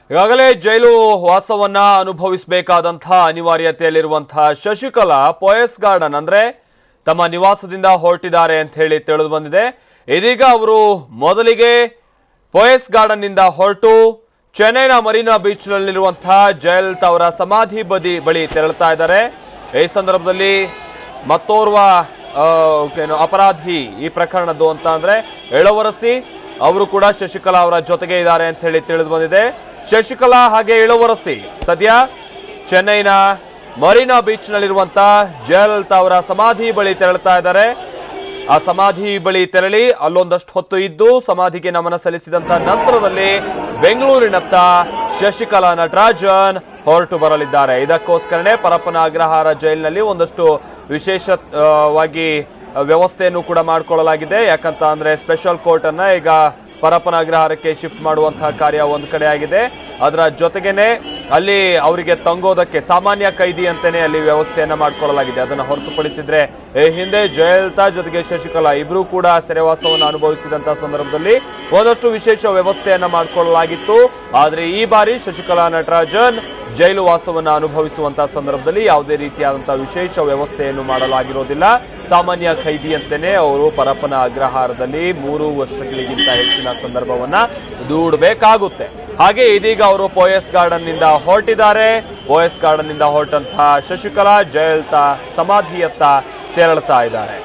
ಈಗಾಗಲೇ ಜೈಲು ವಾಸವನ್ನ ಅನುಭವಿಸಬೇಕಾದಂತಹ ಅನಿವಾರ್ಯತೆಯಲ್ಲಿರುವಂತಹ ಶಶಿಕಲಾ ಪೋಯಸ್ ಗಾರ್ಡನ್ ಅಂದ್ರೆ ತಮ್ಮ ನಿವಾಸದಿಂದ ಹೊರಟಿದ್ದಾರೆ ಅಂತ ಹೇಳಿ ತಿಳಿದು ಬಂದಿದೆ. ಇದೀಗ ಅವರು ಮೊದಲಿಗೆ ಪೋಯಸ್ ಗಾರ್ಡನ್ ನಿಂದ ಹೊರಟು ಚೆನ್ನೈನ ಮರೀನಾ ಬೀಚ್ ನಲ್ಲಿರುವಂತಹ ಜಯಲಲಿತಾ ಅವರ ಸಮಾಧಿ ಬಳಿ ತೆರಳುತ್ತಾ ಇದ್ದಾರೆ. ಈ ಸಂದರ್ಭದಲ್ಲಿ ಮತ್ತೋರ್ವ ಅಪರಾಧಿ ಈ ಪ್ರಕರಣದ್ದು ಅಂತ ಅಂದ್ರೆ ಇಳವರಸಿ ಅವರು ಕೂಡ ಶಶಿಕಲಾ ಅವರ ಜೊತೆಗೆ ಇದ್ದಾರೆ ಅಂತ ಹೇಳಿ ತಿಳಿದು ಬಂದಿದೆ. ಶಶಿಕಲಾ ಹಾಗೆ ಇಳವರಸಿ ಸದ್ಯ ಚೆನ್ನೈನ ಮರೀನಾ ಬೀಚ್ ನಲ್ಲಿರುವಂತಹ ಜಯಲಲಿತಾ ಅವರ ಸಮಾಧಿ ಬಳಿ ತೆರಳುತ್ತಾ ಇದ್ದಾರೆ. ಆ ಸಮಾಧಿ ಬಳಿ ತೆರಳಿ ಅಲ್ಲೊಂದಷ್ಟು ಹೊತ್ತು ಇದ್ದು ಸಮಾಧಿಗೆ ನಮನ ಸಲ್ಲಿಸಿದಂತ ನಂತರದಲ್ಲಿ ಬೆಂಗಳೂರಿನತ್ತ ಶಶಿಕಲಾ ನಟರಾಜನ್ ಹೊರಟು ಬರಲಿದ್ದಾರೆ. ಇದಕ್ಕೋಸ್ಕರನೇ ಪರಪ್ಪನ ಅಗ್ರಹಾರ ಜೈಲಿನಲ್ಲಿ ಒಂದಷ್ಟು ವಿಶೇಷವಾಗಿ ವ್ಯವಸ್ಥೆಯನ್ನು ಕೂಡ ಮಾಡಿಕೊಳ್ಳಲಾಗಿದೆ. ಯಾಕಂತ ಅಂದ್ರೆ ಸ್ಪೆಷಲ್ ಕೋರ್ಟ್ ಅನ್ನ ಈಗ ಪರಪ್ಪನ ಅಗ್ರಹಾರಕ್ಕೆ ಶಿಫ್ಟ್ ಮಾಡುವಂತಹ ಕಾರ್ಯ ಒಂದು ಕಡೆ ಆಗಿದೆ. ಅದರ ಜೊತೆಗೇನೆ ಅಲ್ಲಿ ಅವರಿಗೆ ತಂಗೋದಕ್ಕೆ ಸಾಮಾನ್ಯ ಕೈದಿ ಅಂತಾನೆ ಅಲ್ಲಿ ವ್ಯವಸ್ಥೆಯನ್ನ ಮಾಡಿಕೊಳ್ಳಲಾಗಿದೆ. ಅದನ್ನು ಹೊರತುಪಡಿಸಿದ್ರೆ ಹಿಂದೆ ಜಯಲಲಿತಾ ಜೊತೆಗೆ ಶಶಿಕಲಾ ಇಬ್ರು ಕೂಡ ಸೆರೆವಾಸವನ್ನು ಅನುಭವಿಸಿದಂತಹ ಸಂದರ್ಭದಲ್ಲಿ ಒಂದಷ್ಟು ವಿಶೇಷ ವ್ಯವಸ್ಥೆಯನ್ನ ಮಾಡಿಕೊಳ್ಳಲಾಗಿತ್ತು. ಆದ್ರೆ ಈ ಬಾರಿ ಶಶಿಕಲಾ ನಟರಾಜನ್ ಜೈಲು ವಾಸವನ್ನು ಅನುಭವಿಸುವಂತಹ ಸಂದರ್ಭದಲ್ಲಿ ಯಾವುದೇ ರೀತಿಯಾದಂತಹ ವಿಶೇಷ ವ್ಯವಸ್ಥೆಯನ್ನು ಮಾಡಲಾಗಿರೋದಿಲ್ಲ. ಸಾಮಾನ್ಯ ಖೈದಿಯಂತೆಯೇ ಅವರು ಪರಪ್ಪನ ಅಗ್ರಹಾರದಲ್ಲಿ 3 ವರ್ಷಗಳಿಗಿಂತ ಹೆಚ್ಚಿನ ಸಂದರ್ಭವನ್ನ ದೂಡಬೇಕಾಗುತ್ತೆ. ಹಾಗೆ ಇದೀಗ ಅವರು ಪೋಯಸ್ ಗಾರ್ಡನ್ ನಿಂದ ಹೊರಟಿದ್ದಾರೆ. ಪೋಯಸ್ ಗಾರ್ಡನ್ ನಿಂದ ಹೊರಟಂತಹ ಶಶಿಕಲಾ ಜಯಲಲಿತಾ ಸಮಾಧಿಯತ್ತ ತೆರಳುತ್ತಾ ಇದ್ದಾರೆ.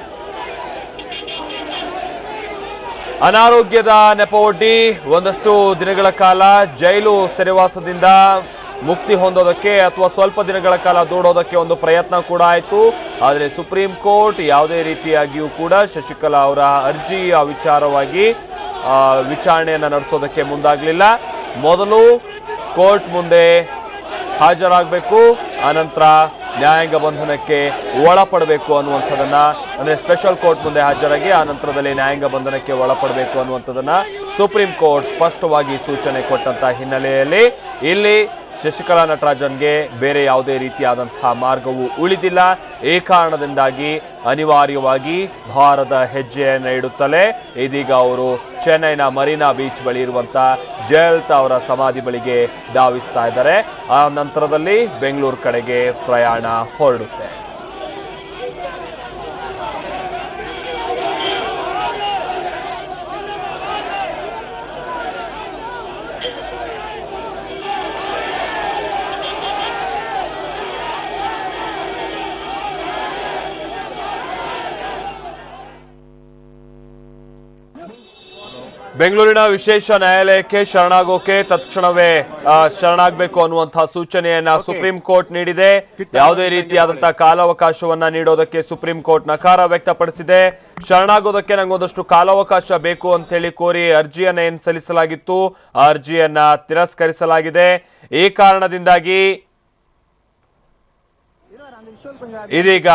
ಅನಾರೋಗ್ಯದ ನೆಪವೊಡ್ಡಿ ಒಂದಷ್ಟು ದಿನಗಳ ಕಾಲ ಜೈಲು ಸೆರೆವಾಸದಿಂದ ಮುಕ್ತಿ ಹೊಂದೋದಕ್ಕೆ ಅಥವಾ ಸ್ವಲ್ಪ ದಿನಗಳ ಕಾಲ ದೂಡೋದಕ್ಕೆ ಒಂದು ಪ್ರಯತ್ನ ಕೂಡ ಆಯಿತು. ಆದರೆ ಸುಪ್ರೀಂ ಕೋರ್ಟ್ ಯಾವುದೇ ರೀತಿಯಾಗಿಯೂ ಕೂಡ ಶಶಿಕಲಾ ಅವರ ಅರ್ಜಿಯ ವಿಚಾರವಾಗಿ ವಿಚಾರಣೆಯನ್ನು ನಡೆಸೋದಕ್ಕೆ ಮುಂದಾಗಲಿಲ್ಲ. ಮೊದಲು ಕೋರ್ಟ್ ಮುಂದೆ ಹಾಜರಾಗಬೇಕು, ಆನಂತರ ನ್ಯಾಯಾಂಗ ಬಂಧನಕ್ಕೆ ಒಳಪಡಬೇಕು ಅನ್ನುವಂಥದ್ದನ್ನ ಅಂದ್ರೆ ಸ್ಪೆಷಲ್ ಕೋರ್ಟ್ ಮುಂದೆ ಹಾಜರಾಗಿ ಆ ನಂತರದಲ್ಲಿ ನ್ಯಾಯಾಂಗ ಬಂಧನಕ್ಕೆ ಒಳಪಡಬೇಕು ಅನ್ನುವಂಥದ್ದನ್ನ ಸುಪ್ರೀಂ ಕೋರ್ಟ್ ಸ್ಪಷ್ಟವಾಗಿ ಸೂಚನೆ ಕೊಟ್ಟಂತ ಹಿನ್ನೆಲೆಯಲ್ಲಿ ಇಲ್ಲಿ ಶಶಿಕಲಾ ನಟರಾಜನ್ಗೆ ಬೇರೆ ಯಾವುದೇ ರೀತಿಯಾದಂತಹ ಮಾರ್ಗವು ಉಳಿದಿಲ್ಲ. ಈ ಕಾರಣದಿಂದಾಗಿ ಅನಿವಾರ್ಯವಾಗಿ ಭಾರದ ಹೆಜ್ಜೆಯನ್ನು ಇಡುತ್ತಲೇ ಇದೀಗ ಅವರು ಚೆನ್ನೈನ ಮರೀನಾ ಬೀಚ್ ಬಳಿ ಇರುವಂತಹ ಜಯಲಲಿತಾ ಅವರ ಸಮಾಧಿ ಬಳಿಗೆ ಧಾವಿಸ್ತಾ ಇದ್ದಾರೆ. ಆ ನಂತರದಲ್ಲಿ ಬೆಂಗಳೂರು ಕಡೆಗೆ ಪ್ರಯಾಣ ಹೊರಡುತ್ತೆ. ಬೆಂಗಳೂರಿನ ವಿಶೇಷ ನ್ಯಾಯಾಲಯಕ್ಕೆ ಶರಣಾಗೋಕೆ ತತ್ಕ್ಷಣವೇ ಶರಣಾಗಬೇಕು ಅನ್ನುವಂತಹ ಸೂಚನೆಯನ್ನ ಸುಪ್ರೀಂ ಕೋರ್ಟ್ ನೀಡಿದೆ. ಯಾವುದೇ ರೀತಿಯಾದಂತಹ ಕಾಲಾವಕಾಶವನ್ನ ನೀಡೋದಕ್ಕೆ ಸುಪ್ರೀಂ ಕೋರ್ಟ್ ನಕಾರ ವ್ಯಕ್ತಪಡಿಸಿದೆ. ಶರಣಾಗೋದಕ್ಕೆ ನಂಗೊಂದಷ್ಟು ಕಾಲಾವಕಾಶ ಬೇಕು ಅಂತ ಹೇಳಿ ಕೋರಿ ಅರ್ಜಿಯನ್ನ ಏನ್ ಸಲ್ಲಿಸಲಾಗಿತ್ತು ಆ ಅರ್ಜಿಯನ್ನ ತಿರಸ್ಕರಿಸಲಾಗಿದೆ. ಈ ಕಾರಣದಿಂದಾಗಿ ಇದೀಗ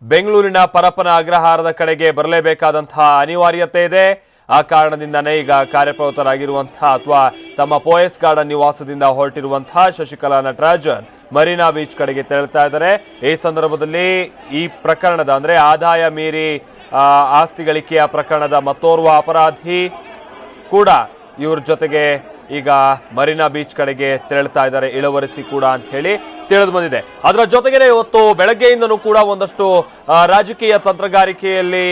ಬೆಂಗಳೂರಿನ ಪರಪ್ಪನ ಅಗ್ರಹಾರದ ಕಡೆಗೆ ಬರಲೇಬೇಕಾದಂತಹ ಅನಿವಾರ್ಯತೆ ಇದೆ. ಆ ಕಾರಣದಿಂದನೇ ಈಗ ಕಾರ್ಯಪ್ರವೃತ್ತರಾಗಿರುವಂತಹ ಅಥವಾ ತಮ್ಮ ಪೋಯಸ್ ಗಾರ್ಡನ್ ನಿವಾಸದಿಂದ ಹೊರಟಿರುವಂತಹ ಶಶಿಕಲಾ ನಟರಾಜನ್ ಮರೀನಾ ಬೀಚ್ ಕಡೆಗೆ ತೆರಳುತ್ತಾ ಇದ್ದಾರೆ. ಈ ಸಂದರ್ಭದಲ್ಲಿ ಈ ಪ್ರಕರಣದ ಅಂದ್ರೆ ಆದಾಯ ಮೀರಿ ಆಸ್ತಿ ಗಳಿಕೆಯ ಪ್ರಕರಣದ ಮತ್ತೋರ್ವ ಅಪರಾಧಿ ಕೂಡ ಇವ್ರ ಜೊತೆಗೆ ಈಗ ಮರೀನಾ ಬೀಚ್ ಕಡೆಗೆ ತೆರಳುತ್ತಾ ಇದ್ದಾರೆ, ಇಳವರಸಿ ಕೂಡ ಅಂತ ಹೇಳಿ ತಿಳಿದು ಬಂದಿದೆ. ಅದರ ಜೊತೆಗೆ ಇವತ್ತು ಬೆಳಗ್ಗೆಯಿಂದನೂ ಕೂಡ ಒಂದಷ್ಟು ರಾಜಕೀಯ ತಂತ್ರಗಾರಿಕೆಯಲ್ಲಿ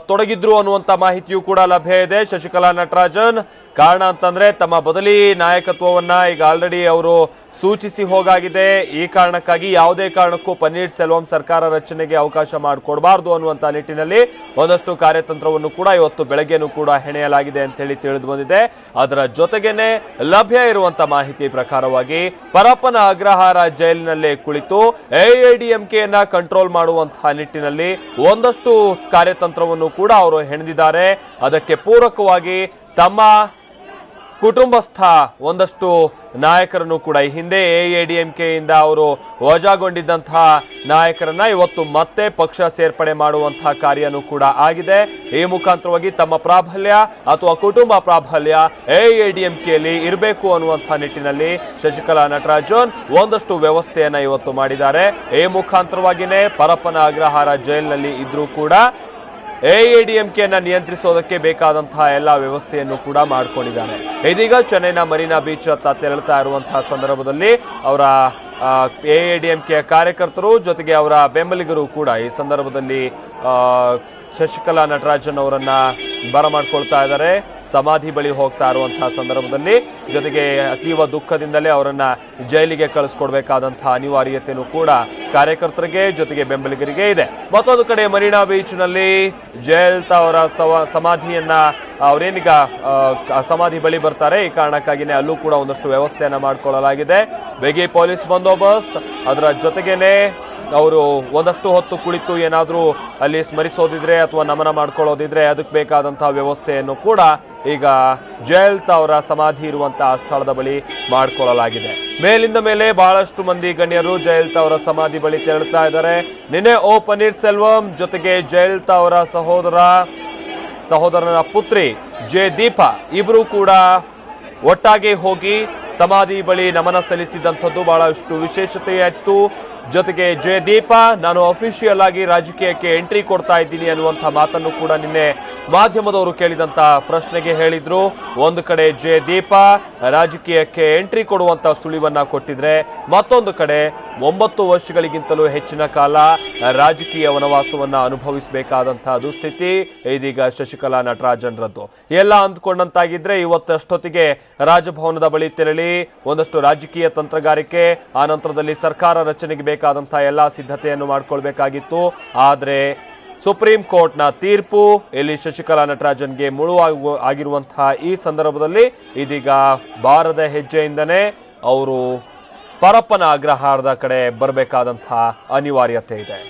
ತೊಡಗಿದ್ರು ಅನ್ನುವಂತ ಮಾಹಿತಿಯೂ ಕೂಡ ಲಭ್ಯ ಇದೆ. ಶಶಿಕಲಾ ನಟರಾಜನ್ ಕಾರಣ ಅಂತಂದ್ರೆ ತಮ್ಮ ಬದಲಿ ನಾಯಕತ್ವವನ್ನ ಈಗ ಆಲ್ರೆಡಿ ಅವರು ಸೂಚಿಸಿ ಹೋಗಾಗಿದೆ. ಈ ಕಾರಣಕ್ಕಾಗಿ ಯಾವುದೇ ಕಾರಣಕ್ಕೂ ಪನ್ನೀರ್ ಸೆಲ್ವಂ ಸರ್ಕಾರ ರಚನೆಗೆ ಅವಕಾಶ ಮಾಡಿಕೊಡಬಾರ್ದು ಅನ್ನುವಂತ ನಿಟ್ಟಿನಲ್ಲಿ ಒಂದಷ್ಟು ಕಾರ್ಯತಂತ್ರವನ್ನು ಕೂಡ ಇವತ್ತು ಬೆಳಗ್ಗೆನೂ ಕೂಡ ಹೆಣೆಯಲಾಗಿದೆ ಅಂತ ಹೇಳಿ ತಿಳಿದು ಬಂದಿದೆ. ಅದರ ಜೊತೆಗೇನೆ ಲಭ್ಯ ಇರುವಂತ ಮಾಹಿತಿ ಪ್ರಕಾರವಾಗಿ ಪರಪ್ಪನ ಅಗ್ರಹಾರ ಜೈಲಿನಲ್ಲೇ ಕುಳಿತು ಎಐಎಡಿಎಂಕೆಯನ್ನ ಕಂಟ್ರೋಲ್ ಮಾಡುವಂತಹ ನಿಟ್ಟಿನಲ್ಲಿ ಒಂದಷ್ಟು ಕಾರ್ಯತಂತ್ರವನ್ನು ಕೂಡ ಅವರು ಹೆಣೆದಿದ್ದಾರೆ. ಅದಕ್ಕೆ ಪೂರಕವಾಗಿ ತಮ್ಮ ಕುಟುಂಬಸ್ಥ ಒಂದಷ್ಟು ನಾಯಕರನ್ನು ಕೂಡ ಈ ಹಿಂದೆ ಎಐಎಡಿಎಂಕೆಯಿಂದ ಅವರು ವಜಾಗೊಂಡಿದ್ದಂತಹ ನಾಯಕರನ್ನ ಇವತ್ತು ಮತ್ತೆ ಪಕ್ಷ ಸೇರ್ಪಡೆ ಮಾಡುವಂತಹ ಕಾರ್ಯನೂ ಕೂಡ ಆಗಿದೆ. ಈ ಮುಖಾಂತರವಾಗಿ ತಮ್ಮ ಪ್ರಾಬಲ್ಯ ಅಥವಾ ಕುಟುಂಬ ಪ್ರಾಬಲ್ಯ ಎಐಎಡಿಎಂಕೆಯಲ್ಲಿ ಇರಬೇಕು ಅನ್ನುವಂತಹ ನಿಟ್ಟಿನಲ್ಲಿ ಶಶಿಕಲಾ ನಟರಾಜನ್ ಒಂದಷ್ಟು ವ್ಯವಸ್ಥೆಯನ್ನ ಇವತ್ತು ಮಾಡಿದ್ದಾರೆ. ಈ ಮುಖಾಂತರವಾಗಿನೇ ಪರಪ್ಪನ ಅಗ್ರಹಾರ ಜೈಲಿನಲ್ಲಿ ಇದ್ರೂ ಕೂಡ ಎಐಎಡಿಎಂಕೆಯನ್ನ ನಿಯಂತ್ರಿಸೋದಕ್ಕೆ ಬೇಕಾದಂತಹ ಎಲ್ಲ ವ್ಯವಸ್ಥೆಯನ್ನು ಕೂಡ ಮಾಡಿಕೊಂಡಿದ್ದಾರೆ. ಇದೀಗ ಚೆನ್ನೈನ ಮರೀನಾ ಬೀಚ್ ಹತ್ತ ತೆರಳುತ್ತಾ ಇರುವಂತಹ ಸಂದರ್ಭದಲ್ಲಿ ಅವರ ಎಐಎಡಿಎಂಕೆಯ ಕಾರ್ಯಕರ್ತರು ಜೊತೆಗೆ ಅವರ ಬೆಂಬಲಿಗರು ಕೂಡ ಈ ಸಂದರ್ಭದಲ್ಲಿ ಶಶಿಕಲಾ ನಟರಾಜನ್ ಅವರನ್ನ ಬರಮಾಡ್ಕೊಳ್ತಾ ಇದ್ದಾರೆ. ಸಮಾಧಿ ಬಳಿ ಹೋಗ್ತಾ ಇರುವಂತಹ ಸಂದರ್ಭದಲ್ಲಿ ಜೊತೆಗೆ ಅತೀವ ದುಃಖದಿಂದಲೇ ಅವರನ್ನ ಜೈಲಿಗೆ ಕಳಿಸ್ಕೊಡ್ಬೇಕಾದಂತಹ ಅನಿವಾರ್ಯತೆಯೂ ಕೂಡ ಕಾರ್ಯಕರ್ತರಿಗೆ ಜೊತೆಗೆ ಬೆಂಬಲಿಗರಿಗೆ ಇದೆ. ಮತ್ತೊಂದು ಕಡೆ ಮರೀನಾ ಬೀಚ್ನಲ್ಲಿ ಜಯಲಲಿತಾ ಅವರ ಸಮಾಧಿಯನ್ನ ಅವರೇನೀಗ ಸಮಾಧಿ ಬಳಿ ಬರ್ತಾರೆ. ಈ ಕಾರಣಕ್ಕಾಗಿನೇ ಅಲ್ಲೂ ಕೂಡ ಒಂದಷ್ಟು ವ್ಯವಸ್ಥೆಯನ್ನ ಮಾಡಿಕೊಳ್ಳಲಾಗಿದೆ. ಬಿಗಿ ಪೊಲೀಸ್ ಬಂದೋಬಸ್ತ್, ಅದರ ಜೊತೆಗೇನೆ ಅವರು ಒಂದಷ್ಟು ಹೊತ್ತು ಕುಳಿತು ಏನಾದರೂ ಅಲ್ಲಿ ಸ್ಮರಿಸೋದಿದ್ರೆ ಅಥವಾ ನಮನ ಮಾಡ್ಕೊಳ್ಳೋದಿದ್ರೆ ಅದಕ್ಕೆ ಬೇಕಾದಂತಹ ವ್ಯವಸ್ಥೆಯನ್ನು ಕೂಡ ಈಗ ಜಯಲಲಿತಾ ಅವರ ಸಮಾಧಿ ಇರುವಂತಹ ಸ್ಥಳದ ಬಳಿ ಮಾಡಿಕೊಳ್ಳಲಾಗಿದೆ. ಮೇಲಿಂದ ಮೇಲೆ ಬಹಳಷ್ಟು ಮಂದಿ ಗಣ್ಯರು ಜಯಲಲಿತಾ ಅವರ ಸಮಾಧಿ ಬಳಿ ತೆರಳುತ್ತಾ ಇದ್ದಾರೆ. ನಿನ್ನೆ ಓ ಪನ್ನೀರ್ ಸೆಲ್ವಂ ಜೊತೆಗೆ ಜಯಲಲಿತಾ ಅವರ ಸಹೋದರನ ಪುತ್ರಿ ಜೆ ದೀಪಾ ಇಬ್ರು ಕೂಡ ಒಟ್ಟಾಗಿ ಹೋಗಿ ಸಮಾಧಿ ಬಳಿ ನಮನ ಸಲ್ಲಿಸಿದಂಥದ್ದು ಬಹಳಷ್ಟು ವಿಶೇಷತೆಯಾಯಿತು. ಜೊತೆಗೆ ಜೆ ದೀಪಾ ನಾನು ಅಫಿಷಿಯಲ್ ಆಗಿ ರಾಜಕೀಯಕ್ಕೆ ಎಂಟ್ರಿ ಕೊಡ್ತಾ ಇದ್ದೀನಿ ಅನ್ನುವಂಥ ಮಾತನ್ನು ಕೂಡ ನಿನ್ನೆ ಮಾಧ್ಯಮದವರು ಕೇಳಿದಂತ ಪ್ರಶ್ನೆಗೆ ಹೇಳಿದ್ರು. ಒಂದು ಕಡೆ ಜೆ ದೀಪಾ ರಾಜಕೀಯಕ್ಕೆ ಎಂಟ್ರಿ ಕೊಡುವಂತ ಸುಳಿವನ್ನ ಕೊಟ್ಟಿದ್ರೆ, ಮತ್ತೊಂದು ಕಡೆ 9 ವರ್ಷಗಳಿಗಿಂತಲೂ ಹೆಚ್ಚಿನ ಕಾಲ ರಾಜಕೀಯ ವನವಾಸವನ್ನ ಅನುಭವಿಸಬೇಕಾದಂತಹ ದುಸ್ಥಿತಿ ಇದೀಗ ಶಶಿಕಲಾ ನಟರಾಜನ್ರದ್ದು. ಎಲ್ಲ ಅಂದ್ಕೊಂಡಂತಾಗಿದ್ರೆ ಇವತ್ತಷ್ಟೊತ್ತಿಗೆ ರಾಜಭವನದ ಬಳಿ ತೆರಳಿ ಒಂದಷ್ಟು ರಾಜಕೀಯ ತಂತ್ರಗಾರಿಕೆ, ಆ ನಂತರದಲ್ಲಿ ಸರ್ಕಾರ ರಚನೆಗೆ ಬೇಕಾದಂತಹ ಎಲ್ಲಾ ಸಿದ್ಧತೆಯನ್ನು ಮಾಡಿಕೊಳ್ಬೇಕಾಗಿತ್ತು. ಆದ್ರೆ ಸುಪ್ರೀಂ ಕೋರ್ಟ್ನ ತೀರ್ಪು ಇಲ್ಲಿ ಶಶಿಕಲಾ ನಟರಾಜನ್ಗೆ ಆಗಿರುವಂತಹ ಈ ಸಂದರ್ಭದಲ್ಲಿ ಇದೀಗ ಬಾರದ ಹೆಜ್ಜೆಯಿಂದನೇ ಅವರು ಪರಪ್ಪನ ಅಗ್ರಹಾರದ ಕಡೆ ಬರಬೇಕಾದಂತಹ ಅನಿವಾರ್ಯತೆ ಇದೆ.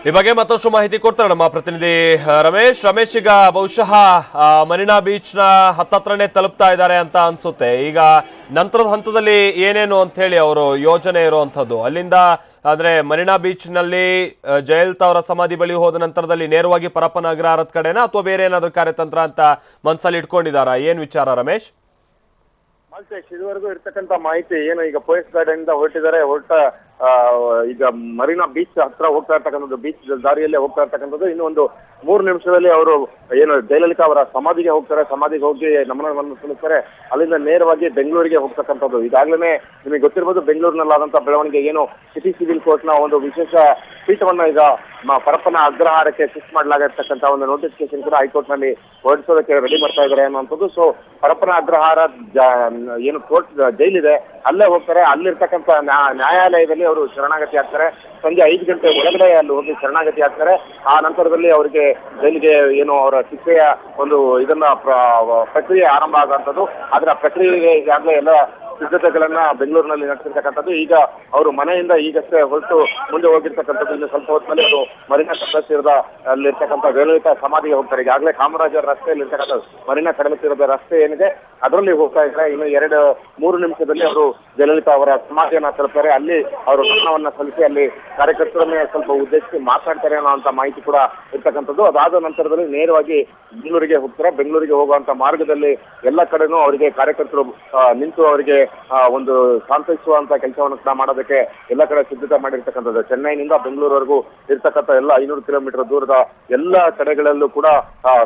ಈ ಬಗ್ಗೆ ಮತ್ತಷ್ಟು ಮಾಹಿತಿ ಕೊಡ್ತಾರೆ ನಮ್ಮ ಪ್ರತಿನಿಧಿ ರಮೇಶ್. ಈಗ ಬಹುಶಃ ಮರೀನಾ ಬೀಚ್ ನ ಹತ್ತತ್ರನೇ ತಲುಪ್ತಾ ಇದ್ದಾರೆ ಅಂತ ಅನ್ಸುತ್ತೆ. ಈಗ ನಂತರದ ಹಂತದಲ್ಲಿ ಏನೇನು ಅಂತ ಹೇಳಿ ಅವರು ಯೋಜನೆ ಇರುವಂತದ್ದು ಅಲ್ಲಿಂದ ಅಂದ್ರೆ ಮರೀನಾ ಬೀಚ್ ನಲ್ಲಿ ಜಯಲಲಿತಾ ಅವರ ಸಮಾಧಿ ಬಳಿ ಹೋದ ನಂತರದಲ್ಲಿ ನೇರವಾಗಿ ಪರಪ್ಪನ ಅಗ್ರಹಾರದ ಕಡೆನಾ ಅಥವಾ ಬೇರೆ ಏನಾದ್ರು ಕಾರ್ಯತಂತ್ರ ಅಂತ ಮನಸ್ಸಲ್ಲಿ ಇಟ್ಕೊಂಡಿದ್ದಾರಾ? ಏನ್ ವಿಚಾರ ರಮೇಶ್? ಇದುವರೆಗೂ ಇರ್ತಕ್ಕಂಥ ಮಾಹಿತಿ ಏನು, ಈಗ ಪೊಲೀಸ್ ಗಾರ್ಡನ್ ಇಂದ ಹೊರಟಿದ್ದಾರೆ. ಈಗ ಮರೀನಾ ಬೀಚ್ ಹತ್ರ ಹೋಗ್ತಾ ಇರ್ತಕ್ಕಂಥದ್ದು, ಬೀಚ್ ದಾರಿಯಲ್ಲೇ ಹೋಗ್ತಾ ಇರ್ತಕ್ಕಂಥದ್ದು. ಇನ್ನು ಒಂದು 3 ನಿಮಿಷದಲ್ಲಿ ಅವರು ಏನು ಜಯಲಲಿತಾ ಅವರ ಸಮಾಧಿಗೆ ಹೋಗ್ತಾರೆ. ಸಮಾಧಿಗೆ ಹೋಗಿ ನಮನವನ್ನು ಸಲ್ಲಿಸ್ತಾರೆ. ಅಲ್ಲಿಂದ ನೇರವಾಗಿ ಬೆಂಗಳೂರಿಗೆ ಹೋಗ್ತಕ್ಕಂಥದ್ದು. ಈಗಾಗಲೇ ನಿಮಗೆ ಗೊತ್ತಿರಬಹುದು, ಬೆಂಗಳೂರಿನಲ್ಲಾದಂತಹ ಬೆಳವಣಿಗೆ ಏನು, ಸಿಟಿ ಸಿವಿಲ್ ಕೋರ್ಟ್ ನ ಒಂದು ವಿಶೇಷ ಪೀಠವನ್ನ ಈಗ ಪರಪ್ಪನ ಅಗ್ರಹಾರಕ್ಕೆ ಶಿಫ್ಟ್ ಮಾಡಲಾಗಿರ್ತಕ್ಕಂಥ ಒಂದು ನೋಟಿಫಿಕೇಶನ್ ಕೂಡ ಹೈಕೋರ್ಟ್ ನಲ್ಲಿ ಹೊರಡಿಸೋದಕ್ಕೆ ರೆಡಿ ಮಾಡ್ತಾ ಇದ್ದಾರೆ ಅನ್ನುವಂಥದ್ದು. ಸೊ ಪರಪ್ಪನ ಅಗ್ರಹಾರ ಏನು ಕೋರ್ಟ್ ಜೈಲಿದೆ, ಅಲ್ಲೇ ಹೋಗ್ತಾರೆ. ಅಲ್ಲಿರ್ತಕ್ಕಂಥ ನ್ಯಾಯಾಲಯದಲ್ಲಿ ಅವರು ಶರಣಾಗತಿ ಆಗ್ತಾರೆ. ಸಂಜೆ 5 ಗಂಟೆ ಒಳಗಡೆ ಅಲ್ಲಿ ಹೋಗಿ ಶರಣಾಗತಿ ಆಗ್ತಾರೆ. ಆ ನಂತರದಲ್ಲಿ ಅವರಿಗೆ ಜೈಲಿಗೆ ಏನು ಅವರ ಶಿಕ್ಷೆಯ ಒಂದು ಪ್ರಕ್ರಿಯೆ ಆರಂಭ ಆಗುವಂಥದ್ದು. ಅದರ ಪ್ರಕ್ರಿಯೆಗೆ ಈಗಾಗಲೇ ಎಲ್ಲ ಸಿದ್ಧತೆಗಳನ್ನ ಬೆಂಗಳೂರಿನಲ್ಲಿ ನಡೆಸಿರ್ತಕ್ಕಂಥದ್ದು. ಈಗ ಅವರು ಮನೆಯಿಂದ ಈಗಷ್ಟೇ ಹೊರಟು ಮುಂದೆ ಹೋಗಿರ್ತಕ್ಕಂಥದ್ದು. ಇನ್ನು ಸ್ವಲ್ಪ ಹೊತ್ತಿನಲ್ಲಿ ಅವರು ಮರೀನಾ ಕಡಲ ಅಲ್ಲಿರ್ತಕ್ಕಂಥ ಜಯಲಲಿತಾ ಸಮಾಧಿಗೆ ಹೋಗ್ತಾರೆ. ಈಗಾಗಲೇ ಕಾಮರಾಜರ್ ರಸ್ತೆಯಲ್ಲಿ ಇರ್ತಕ್ಕಂಥ ಮರೀನಾ ಕಡಲ ತೀರದ ರಸ್ತೆ ಏನಿದೆ ಅದರಲ್ಲಿ ಹೋಗ್ತಾ ಇದ್ದಾರೆ. ಇನ್ನು 2-3 ನಿಮಿಷದಲ್ಲಿ ಅವರು ಜಯಲಲಿತಾ ಅವರ ಸಮಾಧಿಯನ್ನ ತಲುಪ್ತಾರೆ. ಅಲ್ಲಿ ಅವರು ನಮನವನ್ನ ಸಲ್ಲಿಸಿ ಅಲ್ಲಿ ಕಾರ್ಯಕರ್ತರನ್ನೇ ಸ್ವಲ್ಪ ಉದ್ದೇಶಿಸಿ ಮಾತನಾಡ್ತಾರೆ ಅನ್ನೋ ಮಾಹಿತಿ ಕೂಡ ಇರ್ತಕ್ಕಂಥದ್ದು. ಅದಾದ ನಂತರದಲ್ಲಿ ನೇರವಾಗಿ ಬೆಂಗಳೂರಿಗೆ ಹೋಗ್ತಾರೆ. ಬೆಂಗಳೂರಿಗೆ ಹೋಗುವಂತ ಮಾರ್ಗದಲ್ಲಿ ಎಲ್ಲ ಕಡೆನೂ ಅವರಿಗೆ ಕಾರ್ಯಕರ್ತರು ನಿಂತು ಅವರಿಗೆ ಒಂದು ಸಾಂತ್ವನಿಸುವಂತ ಕೆಲಸವನ್ನು ಕೂಡ ಮಾಡೋದಕ್ಕೆ ಎಲ್ಲ ಕಡೆ ಸಿದ್ಧತೆ ಮಾಡಿರ್ತಕ್ಕಂಥದ್ದು. ಚೆನ್ನೈನಿಂದ ಬೆಂಗಳೂರುವರೆಗೂ ಇರ್ತಕ್ಕಂಥ ಎಲ್ಲ 500 ಕಿಲೋಮೀಟರ್ ದೂರದ ಎಲ್ಲ ಕಡೆಗಳಲ್ಲೂ ಕೂಡ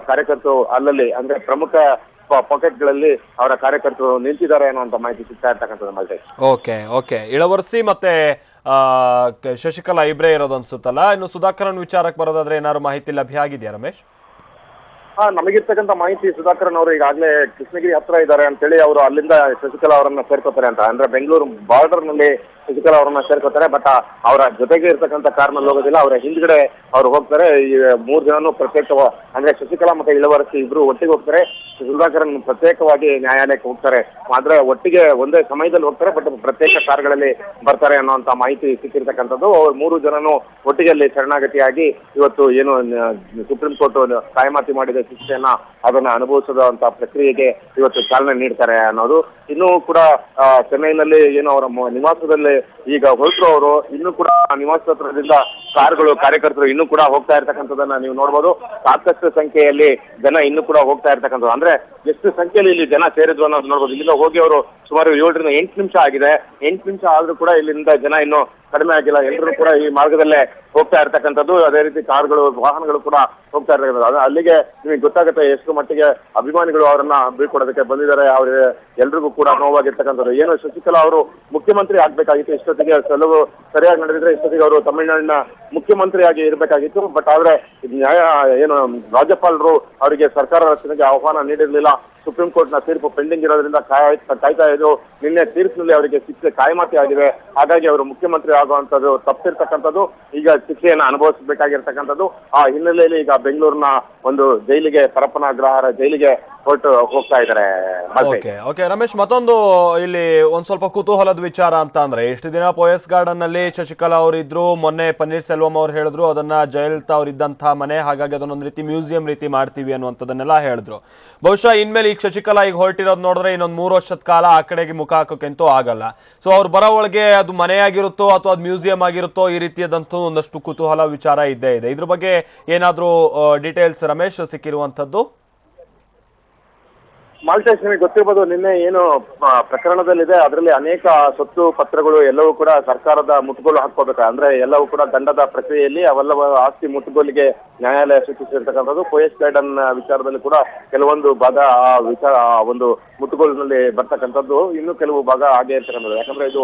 ಕಾರ್ಯಕರ್ತರು ಅಲ್ಲಲ್ಲಿ ಅಂದ್ರೆ ಪ್ರಮುಖ ಪಾಕೆಟ್ಗಳಲ್ಲಿ ಅವರ ಕಾರ್ಯಕರ್ತರು ನಿಂತಿದ್ದಾರೆ ಅನ್ನುವಂತ ಮಾಹಿತಿ ಸಿಗ್ತಾ ಇರ್ತಕ್ಕಂಥದ್ದು. ಮಾಹಿತಿ ಓಕೆ ಇಳವರ್ಸಿ ಮತ್ತೆ ಶಶಿಕಲಾ ಇಬ್ರೇ ಇರೋದು ಅನ್ಸುತ್ತಲ್ಲ. ಇನ್ನು ಸುಧಾಕರನ್ ವಿಚಾರಕ್ಕೆ ಬರೋದಾದ್ರೆ ಏನಾದ್ರು ಮಾಹಿತಿ ಲಭ್ಯ ಆಗಿದೆಯಾ ರಮೇಶ್? ನಮಗಿರ್ತಕ್ಕಂಥ ಮಾಹಿತಿ, ಸುಧಾಕರನ್ ಅವರು ಈಗಾಗಲೇ ಕೃಷ್ಣಗಿರಿ ಹತ್ರ ಇದ್ದಾರೆ ಅಂತೇಳಿ ಅವರು ಅಲ್ಲಿಂದ ಶಶಿಕಲಾ ಅವರನ್ನ ಸೇರ್ಕೋತಾರೆ ಅಂತ. ಅಂದ್ರೆ ಬೆಂಗಳೂರು ಬಾರ್ಡರ್ ನಲ್ಲಿ ಶಶಿಕಲಾ ಅವರನ್ನ ಸೇರ್ಕೋತಾರೆ. ಬಟ್ ಅವರ ಜೊತೆಗೆ ಇರ್ತಕ್ಕಂಥ ಕಾರ್ನಲ್ಲಿ ಹೋಗೋದಿಲ್ಲ, ಅವರ ಹಿಂದ್ಗಡೆ ಅವ್ರು ಹೋಗ್ತಾರೆ. ಈ 3 ಜನನು ಪ್ರತ್ಯೇಕವಾಗಿ ಅಂದ್ರೆ ಶಶಿಕಲಾ ಮತ್ತೆ ಇಳವರಸಿ ಇಬ್ರು ಒಟ್ಟಿಗೆ ಹೋಗ್ತಾರೆ. ಸುಧಾಕರನ್ ಪ್ರತ್ಯೇಕವಾಗಿ ನ್ಯಾಯಾಲಯಕ್ಕೆ ಹೋಗ್ತಾರೆ. ಆದ್ರೆ ಒಟ್ಟಿಗೆ ಒಂದೇ ಸಮಯದಲ್ಲಿ ಹೋಗ್ತಾರೆ, ಬಟ್ ಪ್ರತ್ಯೇಕ ಕಾರ್ಗಳಲ್ಲಿ ಬರ್ತಾರೆ ಅನ್ನುವಂತ ಮಾಹಿತಿ ಸಿಕ್ಕಿರ್ತಕ್ಕಂಥದ್ದು. ಅವ್ರು 3 ಜನನು ಒಟ್ಟಿಗೆ ಅಲ್ಲಿ ಶರಣಾಗತಿಯಾಗಿ ಇವತ್ತು ಏನು ಸುಪ್ರೀಂ ಕೋರ್ಟ್ ಕಾಯಮಾತಿ ಮಾಡಿದ ಶಿಕ್ಷೆಯನ್ನ ಅದನ್ನ ಅನುಭವಿಸುವಂತ ಪ್ರಕ್ರಿಯೆಗೆ ಇವತ್ತು ಚಾಲನೆ ನೀಡ್ತಾರೆ ಅನ್ನೋದು. ಇನ್ನೂ ಕೂಡ ಚೆನ್ನೈನಲ್ಲಿ ಏನು ಅವರ ನಿವಾಸದಲ್ಲಿ ಈಗ ಹೊರಟರು ಅವರು ಇನ್ನೂ ಕೂಡ ನಿವಾಸ ಹತ್ರದಿಂದ ಕಾರುಗಳು ಕಾರ್ಯಕರ್ತರು ಇನ್ನೂ ಕೂಡ ಹೋಗ್ತಾ ಇರ್ತಕ್ಕಂಥದ್ದನ್ನ ನೀವು ನೋಡ್ಬೋದು. ಸಾಕಷ್ಟು ಸಂಖ್ಯೆಯಲ್ಲಿ ಜನ ಇನ್ನೂ ಕೂಡ ಹೋಗ್ತಾ ಇರ್ತಕ್ಕಂಥದ್ದು. ಅಂದ್ರೆ ಎಷ್ಟು ಸಂಖ್ಯೆಯಲ್ಲಿ ಇಲ್ಲಿ ಜನ ಸೇರಿದ್ರು ಅನ್ನೋದು ನೋಡ್ಬೋದು. ಇಲ್ಲಿಂದ ಹೋಗಿ ಅವರು ಸುಮಾರು 7 ರಿಂದ 8 ನಿಮಿಷ ಆಗಿದೆ. 8 ನಿಮಿಷ ಆದ್ರೂ ಕೂಡ ಇಲ್ಲಿಂದ ಜನ ಇನ್ನೂ ಕಡಿಮೆ ಆಗಿಲ್ಲ. ಎಲ್ಲರೂ ಕೂಡ ಈ ಮಾರ್ಗದಲ್ಲೇ ಹೋಗ್ತಾ ಇರ್ತಕ್ಕಂಥದ್ದು. ಅದೇ ರೀತಿ ಕಾರುಗಳು ವಾಹನಗಳು ಕೂಡ ಹೋಗ್ತಾ ಇರ್ತಕ್ಕಂಥದ್ದು. ಅಲ್ಲಿಗೆ ನಿಮಗೆ ಗೊತ್ತಾಗುತ್ತೆ ಎಷ್ಟು ಮಟ್ಟಿಗೆ ಅಭಿಮಾನಿಗಳು ಅವರನ್ನ ಬೀಳ್ಕೊಡೋದಕ್ಕೆ ಬಂದಿದ್ದಾರೆ. ಅವ್ರಿಗೆ ಎಲ್ರಿಗೂ ಕೂಡ ನೋವಾಗಿರ್ತಕ್ಕಂಥದ್ದು. ಏನು ಶಶಿಕಲಾ ಅವರು ಮುಖ್ಯಮಂತ್ರಿ ಆಗ್ಬೇಕಾಗಿತ್ತು, ಇಷ್ಟೊತ್ತಿಗೆ ಕೆಲವು ಸರಿಯಾಗಿ ನಡೆದಿದ್ರೆ ಇಷ್ಟೊತ್ತಿಗೆ ಅವರು ತಮಿಳುನಾಡಿನ ಮುಖ್ಯಮಂತ್ರಿಯಾಗಿ ಇರಬೇಕಾಗಿತ್ತು. ಬಟ್ ಆದ್ರೆ ನ್ಯಾಯ ಏನು ರಾಜ್ಯಪಾಲರು ಅವರಿಗೆ ಸರ್ಕಾರ ರಚನೆಗೆ ಆಹ್ವಾನ ನೀಡಿರಲಿಲ್ಲ. ಸುಪ್ರೀಂ ಕೋರ್ಟ್ ನ ತೀರ್ಪು ಪೆಂಡಿಂಗ್ ಇರೋದ್ರಿಂದ ಕಾಯ್ತಾ ಇದ್ರು. ನಿನ್ನೆ ತೀರ್ಪಿನಲ್ಲಿ ಅವರಿಗೆ ಶಿಕ್ಷೆ ಕಾಯಮಾತಿ ಆಗಿದೆ. ಹಾಗಾಗಿ ಅವರು ಮುಖ್ಯಮಂತ್ರಿ ಆಗುವಂತದ್ದು ತಪ್ಪಿರ್ತಕ್ಕಂಥದ್ದು. ಈಗ ಶಿಕ್ಷೆಯನ್ನು ಅನುಭವಿಸಬೇಕಾಗಿರ್ತಕ್ಕಂಥದ್ದು. ಆ ಹಿನ್ನೆಲೆಯಲ್ಲಿ ಈಗ ಬೆಂಗಳೂರಿನ ಒಂದು ಜೈಲಿಗೆ ಪರಪ್ಪನಗ್ರಹಾರ ಜೈಲಿಗೆ ಹೋಗ್ತಾ ಇದ್ದಾರೆ. ಓಕೆ ರಮೇಶ್, ಮತ್ತೊಂದು ಇಲ್ಲಿ ಒಂದ್ ಸ್ವಲ್ಪ ಕುತೂಹಲದ ವಿಚಾರ ಅಂತ ಅಂದ್ರೆ, ಇಷ್ಟು ದಿನ ಪೋಯಸ್ ಗಾರ್ಡನ್ ನಲ್ಲಿ ಶಶಿಕಲಾ ಅವರು ಇದ್ರು. ಮೊನ್ನೆ ಪನ್ನೀರ್ ಸೆಲ್ವಂ ಅವ್ರು ಹೇಳಿದ್ರು ಅದನ್ನ ಜಯಲಲಿತಾ ಅವ್ರು ಇದ್ದಂತಹ ಮನೆ, ಹಾಗಾಗಿ ಅದನ್ನೊಂದು ರೀತಿ ಮ್ಯೂಸಿಯಂ ರೀತಿ ಮಾಡ್ತೀವಿ ಅನ್ನುವಂಥದ್ದನ್ನೆಲ್ಲ ಹೇಳಿದ್ರು. ಬಹುಶಃ ಇನ್ಮೇಲೆ ಈಗ ಶಶಿಕಲಾ ಈಗ ಹೊರಟಿರೋದು ನೋಡಿದ್ರೆ ಇನ್ನೊಂದು 3 ವರ್ಷದ ಕಾಲ ಆ ಕಡೆಗೆ ಮುಖ ಹಾಕೋಕೆಂತೂ ಆಗಲ್ಲ. ಸೊ ಅವ್ರು ಬರೋ ಒಳಗೆ ಅದು ಮನೆಯಾಗಿರುತ್ತೋ ಅಥವಾ ಅದು ಮ್ಯೂಸಿಯಂ ಆಗಿರುತ್ತೋ ಈ ರೀತಿಯಾದಂತೂ ಒಂದಷ್ಟು ಕುತೂಹಲ ವಿಚಾರ ಇದ್ದೇ ಇದೆ. ಇದ್ರ ಬಗ್ಗೆ ಏನಾದ್ರೂ ಡೀಟೇಲ್ಸ್ ರಮೇಶ್ ಸಿಕ್ಕಿರುವಂತದ್ದು? ಮಾಲ್ತೇಶ್, ನಿಮಗೆ ಗೊತ್ತಿರ್ಬೋದು, ನಿನ್ನೆ ಏನು ಪ್ರಕರಣದಲ್ಲಿದೆ ಅದರಲ್ಲಿ ಅನೇಕ ಸೊತ್ತು ಪತ್ರಗಳು ಎಲ್ಲವೂ ಕೂಡ ಸರ್ಕಾರದ ಮುಟ್ಟುಗೋಲು ಹಾಕೋಬೇಕು. ಅಂದ್ರೆ ಎಲ್ಲವೂ ಕೂಡ ದಂಡದ ಪ್ರಕ್ರಿಯೆಯಲ್ಲಿ ಅವೆಲ್ಲವ ಆಸ್ತಿ ಮುಟ್ಟುಗೋಲಿಗೆ ನ್ಯಾಯಾಲಯ ಸೂಚಿಸಿರ್ತಕ್ಕಂಥದ್ದು. ಪೋಯಸ್ ಗಾರ್ಡನ್ ವಿಚಾರದಲ್ಲಿ ಕೂಡ ಕೆಲವೊಂದು ಭಾಗ ಆ ವಿಚಾರ ಒಂದು ಮುಟ್ಟುಗೋಲಿನಲ್ಲಿ ಬರ್ತಕ್ಕಂಥದ್ದು, ಇನ್ನು ಕೆಲವು ಭಾಗ ಹಾಗೆ ಇರ್ತಕ್ಕಂಥದ್ದು. ಯಾಕಂದ್ರೆ ಇದು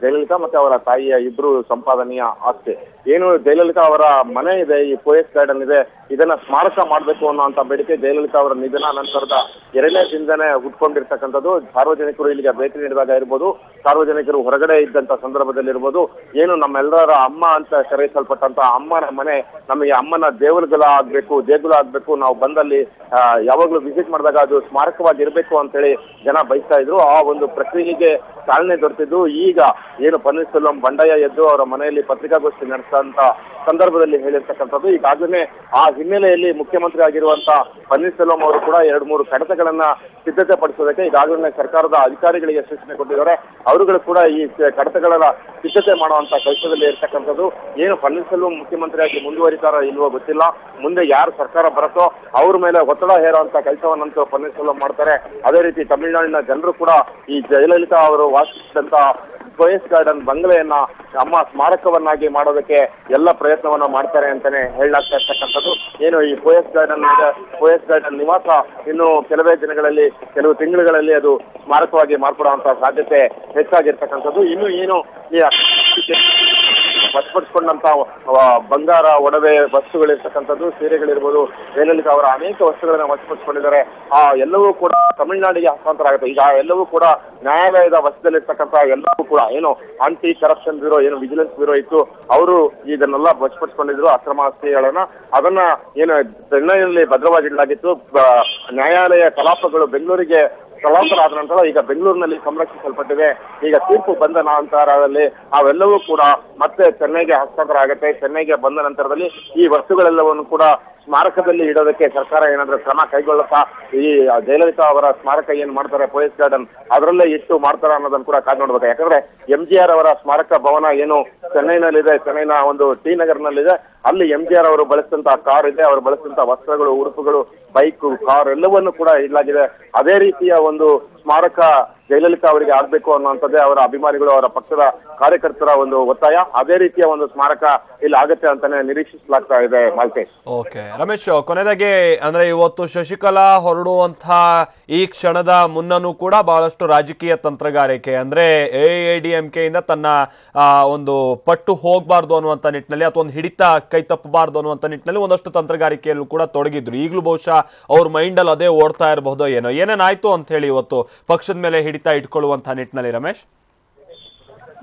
ಜಯಲಲಿತಾ ಮತ್ತೆ ಅವರ ತಾಯಿಯ ಇಬ್ರು ಸಂಪಾದನೆಯ ಆಸ್ತಿ. ಏನು ಜಯಲಲಿತಾ ಅವರ ಮನೆ ಇದೆ, ಈ ಪೋಯಸ್ ಗಾರ್ಡನ್ ಇದೆ, ಇದನ್ನ ಸ್ಮಾರಕ ಮಾಡಬೇಕು ಅನ್ನುವಂತ ಬೇಡಿಕೆ ಜಯಲಲಿತಾ ಅವರ ನಿಧನ ನಂತರದ 2ನೇ ದಿನದನೇ ಹುಟ್ಕೊಂಡಿರ್ತಕ್ಕಂಥದ್ದು. ಸಾರ್ವಜನಿಕರು ಇಲ್ಲಿಗೆ ಭೇಟಿ ನೀಡಿದಾಗ ಇರ್ಬೋದು, ಸಾರ್ವಜನಿಕರು ಹೊರಗಡೆ ಇದ್ದಂತ ಸಂದರ್ಭದಲ್ಲಿ ಇರ್ಬೋದು, ಏನು ನಮ್ಮೆಲ್ಲರ ಅಮ್ಮ ಅಂತ ಕರೆಯಿಸಲ್ಪಟ್ಟಂತ ಅಮ್ಮನ ಮನೆ ನಮಗೆ ಅಮ್ಮನ ದೇಗುಲ ಆಗ್ಬೇಕು, ನಾವು ಬಂದಲ್ಲಿ ಯಾವಾಗ್ಲೂ ವಿಸಿಟ್ ಮಾಡಿದಾಗ ಅದು ಸ್ಮಾರಕವಾಗಿ ಇರಬೇಕು ಅಂತೇಳಿ ಜನ ಬಯಸ್ತಾ ಇದ್ರು. ಆ ಒಂದು ಪ್ರಕ್ರಿಯೆಗೆ ಚಾಲನೆ ದೊರೆತಿದ್ದು ಈಗ ಏನು ಪನ್ನೀರ್ ಸೆಲ್ವಂ ಬಂಡಯ್ಯ ಎದ್ದು ಅವರ ಮನೆಯಲ್ಲಿ ಪತ್ರಿಕಾಗೋಷ್ಠಿ ನಡೆಸಿದಂತ ಸಂದರ್ಭದಲ್ಲಿ ಹೇಳಿರ್ತಕ್ಕಂಥದ್ದು. ಈಗಾಗಲೇ ಆ ಹಿನ್ನೆಲೆಯಲ್ಲಿ ಮುಖ್ಯಮಂತ್ರಿ ಆಗಿರುವಂತ ಪನ್ನೀರ್ ಸೆಲ್ವಂ ಅವರು ಕೂಡ 2-3 ಕಡತಗಳನ್ನ ಸಿದ್ಧತೆ ಪಡಿಸೋದಕ್ಕೆ ಈಗಾಗಲೇ ಸರ್ಕಾರದ ಅಧಿಕಾರಿಗಳಿಗೆ ಸೂಚನೆ ಕೊಟ್ಟಿದ್ದಾರೆ. ಅವರುಗಳು ಕೂಡ ಈ ಕಡತಗಳ ಸಿದ್ಧತೆ ಮಾಡುವಂತ ಕೆಲಸದಲ್ಲಿ ಇರ್ತಕ್ಕಂಥದ್ದು. ಏನು ಪನ್ನೀರ್ ಸೆಲ್ವಂ ಮುಖ್ಯಮಂತ್ರಿಯಾಗಿ ಮುಂದುವರಿತಾರೋ ಇಲ್ವೋ ಗೊತ್ತಿಲ್ಲ. ಮುಂದೆ ಯಾರು ಸರ್ಕಾರ ಬರುತ್ತೋ ಅವ್ರ ಮೇಲೆ ಒತ್ತಡ ಹೇರುವಂತ ಕೆಲಸವನ್ನಂತೂ ಪನ್ನೀರ್ ಸೆಲ್ವಂ ಮಾಡ್ತಾರೆ. ಅದೇ ರೀತಿ ತಮಿಳುನಾಡಿನ ಜನರು ಕೂಡ ಈ ಜಯಲಲಿತಾ ಅವರು ವಾಸಿಸಿದಂತ ಪೋಯಸ್ ಗಾರ್ಡನ್ ಬಂಗಲೆಯನ್ನ ಅಮ್ಮ ಸ್ಮಾರಕವನ್ನಾಗಿ ಮಾಡೋದಕ್ಕೆ ಎಲ್ಲ ಪ್ರಯತ್ನವನ್ನ ಮಾಡ್ತಾರೆ ಅಂತಾನೆ ಹೇಳಲಾಗ್ತಾ ಇರ್ತಕ್ಕಂಥದ್ದು. ಏನು ಈ ಪೋಯಸ್ ಗಾರ್ಡನ್ ನಿವಾಸ ಇನ್ನು ಕೆಲವೇ ದಿನಗಳಲ್ಲಿ, ಕೆಲವು ತಿಂಗಳುಗಳಲ್ಲಿ ಅದು ಸ್ಮಾರಕವಾಗಿ ಮಾರ್ಪಡುವಂತ ಸಾಧ್ಯತೆ ಹೆಚ್ಚಾಗಿರ್ತಕ್ಕಂಥದ್ದು. ಇನ್ನು ಏನು ಈ ವಶಪಡಿಸಿಕೊಂಡಂತ ಬಂಗಾರ, ಒಡವೆ ವಸ್ತುಗಳಿರ್ತಕ್ಕಂಥದ್ದು, ಸೀರೆಗಳಿರ್ಬೋದು, ಜಯಲಲಿತಾ ಅವರ ಅನೇಕ ವಸ್ತುಗಳನ್ನ ವಶಪಡಿಸಿಕೊಂಡಿದ್ದಾರೆ. ಆ ಎಲ್ಲವೂ ಕೂಡ ತಮಿಳುನಾಡಿಗೆ ಹಸ್ತಾಂತರ ಆಗುತ್ತೆ. ಈಗ ಎಲ್ಲವೂ ಕೂಡ ನ್ಯಾಯಾಲಯದ ವಶದಲ್ಲಿರ್ತಕ್ಕಂಥ ಎಲ್ಲವೂ ಕೂಡ ಏನು ಆಂಟಿ ಕರಪ್ಷನ್ ಬ್ಯೂರೋ, ಏನು ವಿಜಿಲೆನ್ಸ್ ಬ್ಯೂರೋ ಇತ್ತು, ಅವರು ಇದನ್ನೆಲ್ಲ ವಶಪಡಿಸಿಕೊಂಡಿದ್ರು ಅಕ್ರಮ ಆಸ್ತಿಗಳನ್ನ. ಅದನ್ನ ಏನು ಚೆನ್ನೈನಲ್ಲಿ ಭದ್ರವಾಗಿಡಲಾಗಿತ್ತು. ನ್ಯಾಯಾಲಯ ಕಲಾಪಗಳು ಬೆಂಗಳೂರಿಗೆ ಸ್ಥಳಾಂತರ ಆದ ನಂತರ ಈಗ ಬೆಂಗಳೂರಿನಲ್ಲಿ ಸಂರಕ್ಷಿಸಲ್ಪಟ್ಟಿದೆ. ಈಗ ತೀರ್ಪು ಬಂದ ನಂತರದಲ್ಲಿ ಅವೆಲ್ಲವೂ ಕೂಡ ಮತ್ತೆ ಚೆನ್ನೈಗೆ ಹಸ್ತಾಂತರ ಆಗುತ್ತೆ. ಚೆನ್ನೈಗೆ ಬಂದ ನಂತರದಲ್ಲಿ ಈ ವಸ್ತುಗಳೆಲ್ಲವನ್ನು ಕೂಡ ಸ್ಮಾರಕದಲ್ಲಿ ಇಡೋದಕ್ಕೆ ಸರ್ಕಾರ ಏನಾದ್ರೂ ಕ್ರಮ ಕೈಗೊಳ್ಳುತ್ತಾ, ಈ ಜಯಲಲಿತಾ ಅವರ ಸ್ಮಾರಕ ಏನ್ ಮಾಡ್ತಾರೆ ಪೋಯಸ್ ಗಾರ್ಡನ್ ಅದರಲ್ಲೇ ಇಟ್ಟು ಮಾಡ್ತಾರ ಅನ್ನೋದನ್ನ ಕೂಡ ಕಾದು ನೋಡ್ಬೇಕು. ಯಾಕಂದ್ರೆ MGR ಅವರ ಸ್ಮಾರಕ ಭವನ ಏನು ಚೆನ್ನೈನಲ್ಲಿದೆ, ಚೆನ್ನೈನ ಒಂದು ಟಿ ನಗರ್ನಲ್ಲಿದೆ, ಅಲ್ಲಿ MGR ಅವರು ಬಳಸಿದಂತ ಕಾರ್ ಇದೆ, ಅವರು ಬಳಸಿದಂತ ವಸ್ತ್ರಗಳು, ಉಡುಪುಗಳು, ಬೈಕ್, ಕಾರ್ ಎಲ್ಲವನ್ನು ಕೂಡ ಇಡಲಾಗಿದೆ. ಅದೇ ರೀತಿಯ ಒಂದು ಸ್ಮಾರಕ ಜಯಲಲಿತಾ ಅವರಿಗೆ ಆಗ್ಬೇಕು ಅನ್ನುವಂಥದ್ದೇ ಅವರ ಅಭಿಮಾನಿಗಳು, ಅವರ ಪಕ್ಷದ ಕಾರ್ಯಕರ್ತರ ಒಂದು ಒತ್ತಾಯ. ಅದೇ ರೀತಿಯ ಒಂದು ಸ್ಮಾರಕ ಇಲ್ಲಿ ಆಗತ್ತೆ ಅಂತಾನೆ ನಿರೀಕ್ಷಿಸಲಾಗ್ತಾ ಇದೆ. ಮಾಲ್ತೇಶ್. ಓಕೆ ರಮೇಶ್, ಕೊನೆಯದಾಗಿ ಅಂದ್ರೆ ಇವತ್ತು ಶಶಿಕಲಾ ಹೊರಡುವಂತಹ ಈ ಕ್ಷಣದ ಮುನ್ನನೂ ಕೂಡ ಬಹಳಷ್ಟು ರಾಜಕೀಯ ತಂತ್ರಗಾರಿಕೆ, ಅಂದ್ರೆ AIADMK ಇಂದ ತನ್ನ ಒಂದು ಪಟ್ಟು ಹೋಗಬಾರ್ದು ಅನ್ನುವಂಥ ನಿಟ್ಟಿನಲ್ಲಿ ಅಥವಾ ಒಂದು ಹಿಡಿತ ಕೈ ತಪ್ಪಬಾರ್ದು ಅನ್ನುವಂಥ ನಿಟ್ಟಿನಲ್ಲಿ ಒಂದಷ್ಟು ತಂತ್ರಗಾರಿಕೆಯಲ್ಲೂ ಕೂಡ ತೊಡಗಿದ್ರು. ಈಗಲೂ ಬಹುಶಃ ಅವ್ರ ಮೈಂಡಲ್ಲಿ ಅದೇ ಓಡ್ತಾ ಇರಬಹುದೋ ಏನೋ. ಏನೇನಾಯ್ತು ಅಂತ ಹೇಳಿ ಇವತ್ತು ಪಕ್ಷದ ಮೇಲೆ ಹಿಡಿತ ಇಟ್ಕೊಳ್ಳುವಂತಹ ನಿಟ್ಟಿನಲ್ಲಿ ರಮೇಶ್?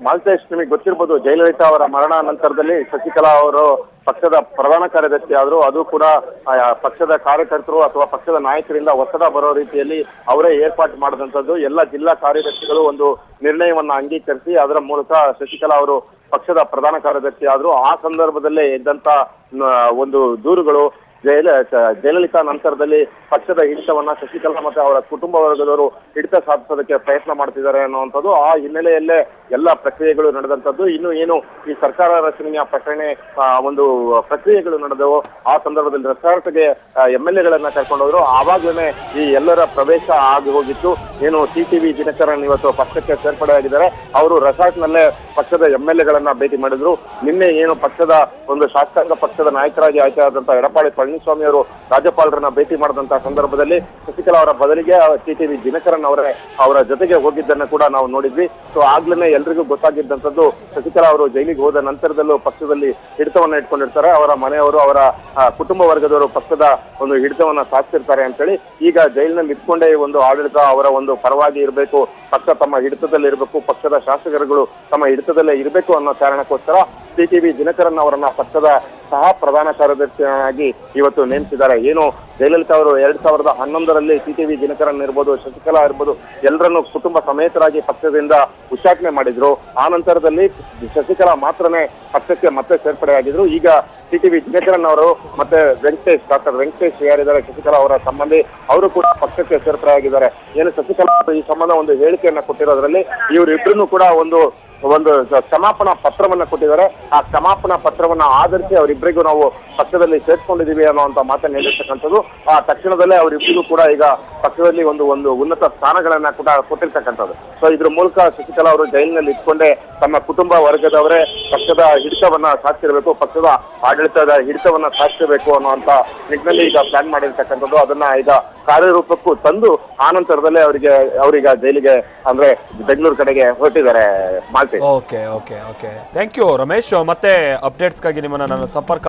ಮಾಲ್ತೇಶ್, ನಿಮಗೆ ಗೊತ್ತಿರ್ಬೋದು, ಜಯಲಲಿತಾ ಅವರ ಮರಣ ನಂತರದಲ್ಲಿ ಶಶಿಕಲಾ ಅವರು ಪಕ್ಷದ ಪ್ರಧಾನ ಕಾರ್ಯದರ್ಶಿ ಆದ್ರು. ಅದು ಕೂಡ ಪಕ್ಷದ ಕಾರ್ಯಕರ್ತರು ಅಥವಾ ಪಕ್ಷದ ನಾಯಕರಿಂದ ಒತ್ತಡ ಬರೋ ರೀತಿಯಲ್ಲಿ ಅವರೇ ಏರ್ಪಾಟ್ ಮಾಡಿದಂಥದ್ದು. ಎಲ್ಲ ಜಿಲ್ಲಾ ಕಾರ್ಯದರ್ಶಿಗಳು ಒಂದು ನಿರ್ಣಯವನ್ನ ಅಂಗೀಕರಿಸಿ ಅದರ ಮೂಲಕ ಶಶಿಕಲಾ ಅವರು ಪಕ್ಷದ ಪ್ರಧಾನ ಕಾರ್ಯದರ್ಶಿ ಆದ್ರು. ಆ ಸಂದರ್ಭದಲ್ಲೇ ಇದ್ದಂತ ಒಂದು ದೂರುಗಳು ಜಯಲಲಿತಾ ನಂತರದಲ್ಲಿ ಪಕ್ಷದ ಹಿಡಿತವನ್ನ ಶಶಿಕಲಾ ಮತ್ತೆ ಅವರ ಕುಟುಂಬ ವರ್ಗದವರು ಹಿಡಿತ ಸಾಧಿಸೋದಕ್ಕೆ ಪ್ರಯತ್ನ ಮಾಡ್ತಿದ್ದಾರೆ ಅನ್ನುವಂಥದ್ದು. ಆ ಹಿನ್ನೆಲೆಯಲ್ಲೇ ಎಲ್ಲ ಪ್ರಕ್ರಿಯೆಗಳು ನಡೆದಂಥದ್ದು. ಇನ್ನು ಏನು ಈ ಸರ್ಕಾರ ರಚನೆಯ ಒಂದು ಪ್ರಕ್ರಿಯೆಗಳು ನಡೆದವು, ಆ ಸಂದರ್ಭದಲ್ಲಿ ರೆಸಾರ್ಟ್ಗೆ MLA ಕರ್ಕೊಂಡೋದ್ರು. ಆವಾಗ್ಲೇ ಈ ಎಲ್ಲರ ಪ್ರವೇಶ ಆಗಿ ಹೋಗಿತ್ತು. ಏನು ಟಿಟಿವಿ ದಿನಕರನ್ ಇವತ್ತು ಪಕ್ಷಕ್ಕೆ ಸೇರ್ಪಡೆಯಾಗಿದ್ದಾರೆ. ಅವರು ರೆಸಾರ್ಟ್ ನಲ್ಲೇ ಪಕ್ಷದ MLA ಭೇಟಿ ಮಾಡಿದ್ರು. ನಿನ್ನೆ ಏನು ಪಕ್ಷದ ಒಂದು ಶಾಸಕಾಂಗ ಪಕ್ಷದ ನಾಯಕರಾಗಿ ಆಯ್ಕೆಯಾದಂತಹ ಎಡಪ್ಪಾಡಿ ಪಳನಿಸ್ವಾಮಿ ಅವರು ರಾಜ್ಯಪಾಲರನ್ನ ಭೇಟಿ ಮಾಡಿದಂತಹ ಸಂದರ್ಭದಲ್ಲಿ ಶಶಿಕಲಾ ಅವರ ಬದಲಿಗೆ ಟಿಟಿವಿ ದಿನಕರನ್ ಅವರ ಜೊತೆಗೆ ಹೋಗಿದ್ದನ್ನ ಕೂಡ ನಾವು ನೋಡಿದ್ವಿ. ಸೊ ಆಗ್ಲೇ ಎಲ್ರಿಗೂ ಗೊತ್ತಾಗಿದ್ದಂಥದ್ದು ಶಶಿಕಲಾ ಅವರು ಜೈಲಿಗೆ ಹೋದ ನಂತರದಲ್ಲೂ ಪಕ್ಷದಲ್ಲಿ ಹಿಡಿತವನ್ನ ಇಟ್ಕೊಂಡಿರ್ತಾರೆ. ಅವರ ಮನೆಯವರು, ಅವರ ಕುಟುಂಬ ವರ್ಗದವರು ಪಕ್ಷದ ಒಂದು ಹಿಡಿತವನ್ನ ಸಾಧಿಸಿರ್ತಾರೆ ಅಂತೇಳಿ ಈಗ ಜೈಲಿನಲ್ಲಿ ಇಟ್ಕೊಂಡೇ ಒಂದು ಆಡಳಿತ ಅವರ ಒಂದು ಪರವಾಗಿ ಇರಬೇಕು, ಪಕ್ಷ ತಮ್ಮ ಹಿಡಿತದಲ್ಲಿ ಇರಬೇಕು, ಪಕ್ಷದ ಶಾಸಕರುಗಳು ತಮ್ಮ ಹಿಡಿತದಲ್ಲೇ ಇರಬೇಕು ಅನ್ನೋ ಕಾರಣಕ್ಕೋಸ್ಕರ ಟಿಟಿವಿ ದಿನಕರನ್ ಅವರನ್ನ ಪಕ್ಷದ ಸಹ ಪ್ರಧಾನ ಕಾರ್ಯದರ್ಶಿಯಾಗಿ ಇವತ್ತು ನೇಮಿಸಿದ್ದಾರೆ. ಏನು ಜಯಲಲಿತಾ ಅವರು 2011ರಲ್ಲಿ ಟಿಟಿವಿ ದಿನಕರನ್ ಇರ್ಬೋದು, ಶಶಿಕಲಾ ಇರ್ಬೋದು, ಎಲ್ಲರನ್ನು ಕುಟುಂಬ ಸಮೇತರಾಗಿ ಪಕ್ಷದಿಂದ ಉಚ್ಚಾಟನೆ ಮಾಡಿದ್ರು. ಆ ನಂತರದಲ್ಲಿ ಶಶಿಕಲಾ ಮಾತ್ರನೇ ಪಕ್ಷಕ್ಕೆ ಮತ್ತೆ ಸೇರ್ಪಡೆಯಾಗಿದ್ರು. ಈಗ ಟಿಟಿವಿ ದಿನಕರನ್ ಅವರು ಮತ್ತೆ ಡಾಕ್ಟರ್ ವೆಂಕಟೇಶ್ ಯಾರಿದ್ದಾರೆ ಶಶಿಕಲಾ ಅವರ ಸಂಬಂಧಿ, ಅವರು ಕೂಡ ಪಕ್ಷಕ್ಕೆ ಸೇರ್ಪಡೆಯಾಗಿದ್ದಾರೆ. ಏನು ಶಶಿಕಲಾ ಈ ಸಂಬಂಧ ಒಂದು ಹೇಳಿಕೆಯನ್ನ ಕೊಟ್ಟಿರೋದ್ರಲ್ಲಿ ಇವರಿಬ್ಬರನ್ನು ಕೂಡ ಒಂದು ಕ್ಷಮಾಪಣಾ ಪತ್ರವನ್ನ ಕೊಟ್ಟಿದ್ದಾರೆ. ಆ ಕ್ಷಮಾಪಣಾ ಪತ್ರವನ್ನ ಆಧರಿಸಿ ಅವರಿಬ್ಬರಿಗೂ ನಾವು ಪಕ್ಷದಲ್ಲಿ ಸೇರ್ಕೊಂಡಿದೀವಿ ಅನ್ನುವಂತ ಮಾತನ್ನು ಹೇಳಿರ್ತಕ್ಕಂಥದ್ದು. ಆ ತಕ್ಷಣದಲ್ಲೇ ಅವರಿಬ್ಬರಿಗೂ ಕೂಡ ಈಗ ಪಕ್ಷದಲ್ಲಿ ಒಂದು ಉನ್ನತ ಸ್ಥಾನಗಳನ್ನ ಕೂಡ ಕೊಟ್ಟಿರ್ತಕ್ಕಂಥದ್ದು. ಸೊ ಇದ್ರ ಮೂಲಕ ಶಶಿಕಲಾ ಅವರು ಜೈಲಿನಲ್ಲಿ ಇಟ್ಕೊಂಡೇ ತಮ್ಮ ಕುಟುಂಬ ವರ್ಗದವರೇ ಪಕ್ಷದ ಹಿಡಿತವನ್ನ ಸಾಧಿಸಿರಬೇಕು, ಪಕ್ಷದ ಆಡಳಿತದ ಹಿಡಿತವನ್ನ ಸಾಧಿಸಬೇಕು ಅನ್ನುವಂತ ನಿಟ್ಟಿನಲ್ಲಿ ಈಗ ಪ್ಲಾನ್ ಮಾಡಿರ್ತಕ್ಕಂಥದ್ದು. ಅದನ್ನ ಈಗ ಕಾರ್ಯರೂಪಕ್ಕೂ ತಂದು ಆ ನಂತರದಲ್ಲೇ ಅವರೀಗ ಜೈಲಿಗೆ ಅಂದ್ರೆ ಬೆಂಗಳೂರು ಕಡೆಗೆ ಹೊರಟಿದ್ದಾರೆ. Okay thank you Ramesh. ಮತ್ತೆ ಅಪ್ಡೇಟ್ಸ್ಗಾಗಿ ನಿಮ್ಮನ್ನ ನಾನು ಸಂಪರ್ಕ